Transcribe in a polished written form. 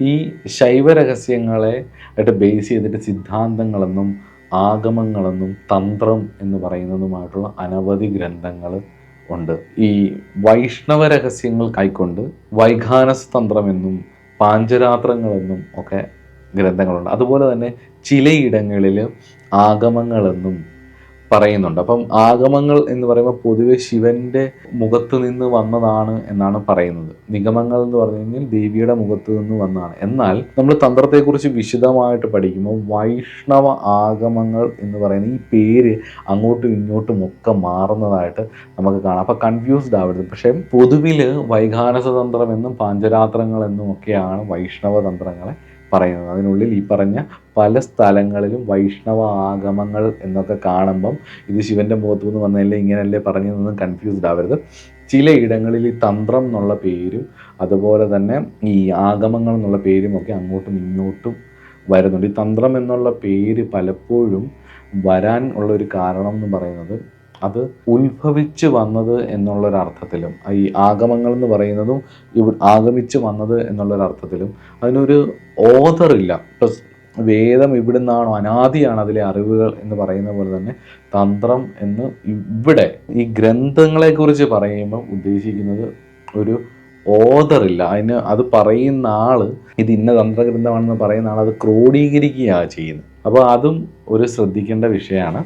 ഈ ശൈവരഹസ്യങ്ങളെ ആയിട്ട് ബേസ് ചെയ്തിട്ട് സിദ്ധാന്തങ്ങളെന്നും ആഗമങ്ങളെന്നും തന്ത്രം എന്ന് പറയുന്നതുമായിട്ടുള്ള അനവധി ഗ്രന്ഥങ്ങൾ ഉണ്ട്. ഈ വൈഷ്ണവ രഹസ്യങ്ങൾ കൈക്കൊണ്ട് വൈഖാനസ തന്ത്രമെന്നും പാഞ്ചരാത്രങ്ങളെന്നും ഒക്കെ ഗ്രന്ഥങ്ങളുണ്ട്. അതുപോലെ തന്നെ ചിലയിടങ്ങളിൽ ആഗമങ്ങളെന്നും പറയുന്നുണ്ട്. അപ്പം ആഗമങ്ങൾ എന്ന് പറയുമ്പോൾ പൊതുവെ ശിവന്റെ മുഖത്ത് നിന്ന് വന്നതാണ് എന്നാണ് പറയുന്നത്. നിഗമങ്ങൾ എന്ന് പറഞ്ഞു കഴിഞ്ഞാൽ ദേവിയുടെ മുഖത്ത് നിന്ന് വന്നതാണ്. എന്നാൽ നമ്മൾ തന്ത്രത്തെക്കുറിച്ച് വിശദമായിട്ട് പഠിക്കുമ്പോൾ വൈഷ്ണവ ആഗമങ്ങൾ എന്ന് പറയുന്ന ഈ പേര് അങ്ങോട്ടും ഇങ്ങോട്ടും ഒക്കെ മാറുന്നതായിട്ട് നമുക്ക് കാണാം. അപ്പം കൺഫ്യൂസ്ഡ് ആവരുത്. പക്ഷേ പൊതുവിൽ വൈഖാനസ തന്ത്രം എന്നും പാഞ്ചരാത്രങ്ങൾ എന്നും ഒക്കെയാണ് വൈഷ്ണവ തന്ത്രങ്ങളെ പറയുന്നത്. അതിനുള്ളിൽ ഈ പറഞ്ഞ പല സ്ഥലങ്ങളിലും വൈഷ്ണവ ആഗമങ്ങൾ എന്നൊക്കെ കാണുമ്പം ഇത് ശിവന്റെ മുഖത്തു നിന്ന് വന്നതല്ലേ ഇങ്ങനെയല്ലേ പറഞ്ഞതൊന്നും കൺഫ്യൂസ്ഡ് ആവരുത്. ചിലയിടങ്ങളിൽ ഈ തന്ത്രം എന്നുള്ള പേരും അതുപോലെ തന്നെ ഈ ആഗമങ്ങൾ എന്നുള്ള പേരും ഒക്കെ അങ്ങോട്ടും ഇങ്ങോട്ടും വരുന്നുണ്ട്. ഈ തന്ത്രം എന്നുള്ള പേര് പലപ്പോഴും വരാൻ ഉള്ളൊരു കാരണം എന്ന് പറയുന്നത് അത് ഉത്ഭവിച്ച് വന്നത് എന്നുള്ളൊരർത്ഥത്തിലും ഈ ആഗമങ്ങൾ എന്ന് പറയുന്നതും ആഗമിച്ച് വന്നത് എന്നുള്ളൊരർത്ഥത്തിലും അതിനൊരു ഓഥറില്ല. പ്ലസ് വേദം ഇവിടുന്നാണോ അനാദിയാണ് അതിലെ അറിവുകൾ എന്ന് പറയുന്ന പോലെ തന്നെ തന്ത്രം എന്ന് ഇവിടെ ഈ ഗ്രന്ഥങ്ങളെക്കുറിച്ച് പറയുമ്പോൾ ഉദ്ദേശിക്കുന്നത് ഒരു ഓഥറില്ല. അത് പറയുന്ന ആള് ഇത് ഇന്ന തന്ത്രഗ്രന്ഥമാണെന്ന് പറയുന്ന ആൾ അത് ക്രോഡീകരിക്കുകയാണ് ചെയ്യുന്നത്. അപ്പോൾ അതും ഒരു ശ്രദ്ധിക്കേണ്ട വിഷയമാണ്.